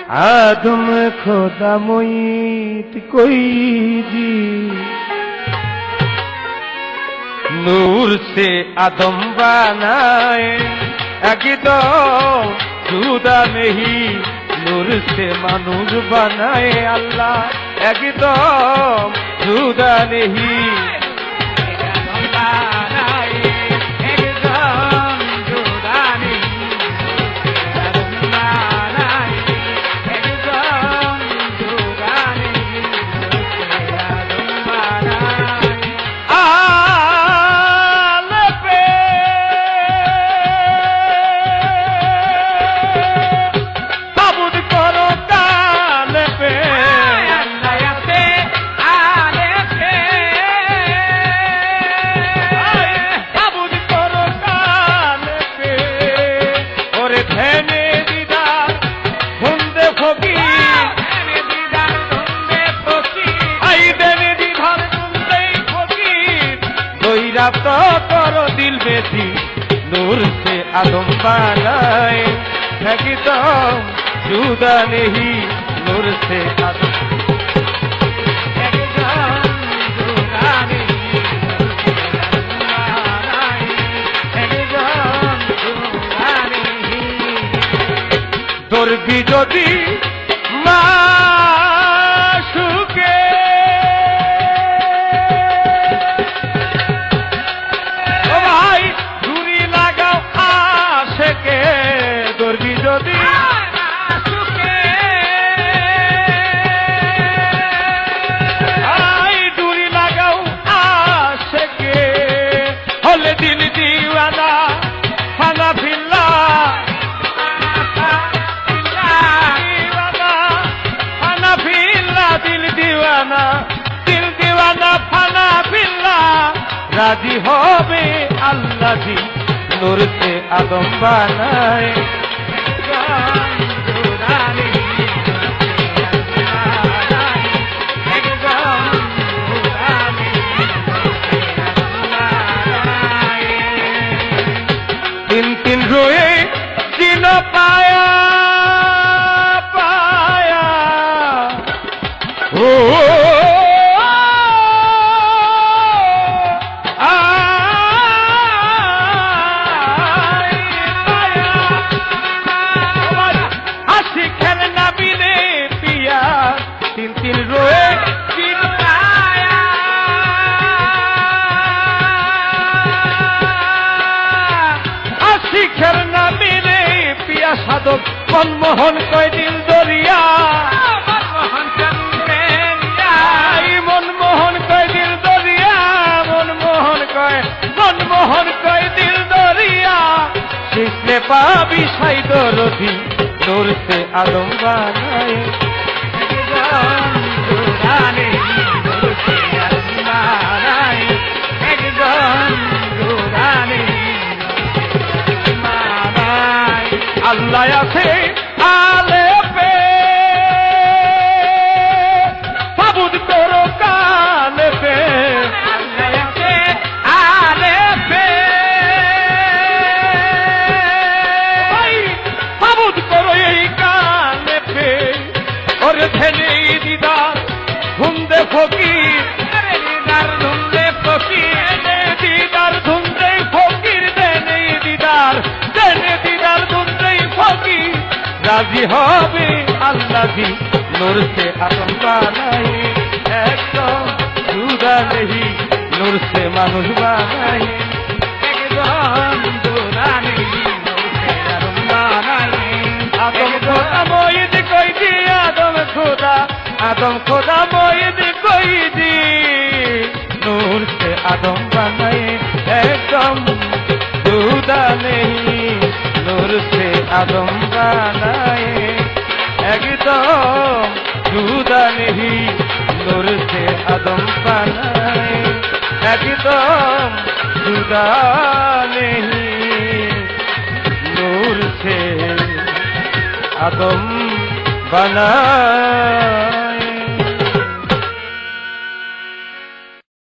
आदम खुदा मोईत कोई जी नूर से आदम बनाए एकदम जुदा नहीं नूर से मानुष बनाए अल्लाह एकदम जुदा नहीं तो करो दिल बेसी नूर से आदम बनाए एकदम जुदा नहीं नूर से आदम দর্বি যদি दिल दीवाना फना फिल्ला फना फिल्ला दिल दीवाना फना फिल्ला राजी होबे अल्लाह जी नूर से आदम बनाए तीन रोए दिन पाया पाया ओ हासी खेलना बिने पिया तीन रोए दिन पाया শিখের না মেরে পিয়া সাধক মনমোহন কয় দিল দরিয়া মনমোহন কয় দিল দরিয়া মনমোহন কয় দিল দরিয়া শিখলে পাবি সাই দরদি নূর সে আদম বানায় अल्लाह से आले पे सबूत करो काले पे अल्लाह से आले पे सबूत करो यही काले पे और थेले दीदार धुंधे फकीर दीदार धुंधे फकीर दीदार धुंधे फकीर देने दीदार राजी होबे अल्लाह जी नूर से आदम बनाए एकदम जुदा नहीं नूर से मानुष बनाए एकदम जुदा नहीं नूर से आदम बनाए आदम खुदा मोईद कोई दी आदम खुदा मोईद कोई दी नूर से आदम बनाए एकदम जुदा नहीं नूर से आदम बनाए एकदम जुदा नहीं नूर से आदम बनाए एकदम जुदा नहीं नूर से आदम बनाए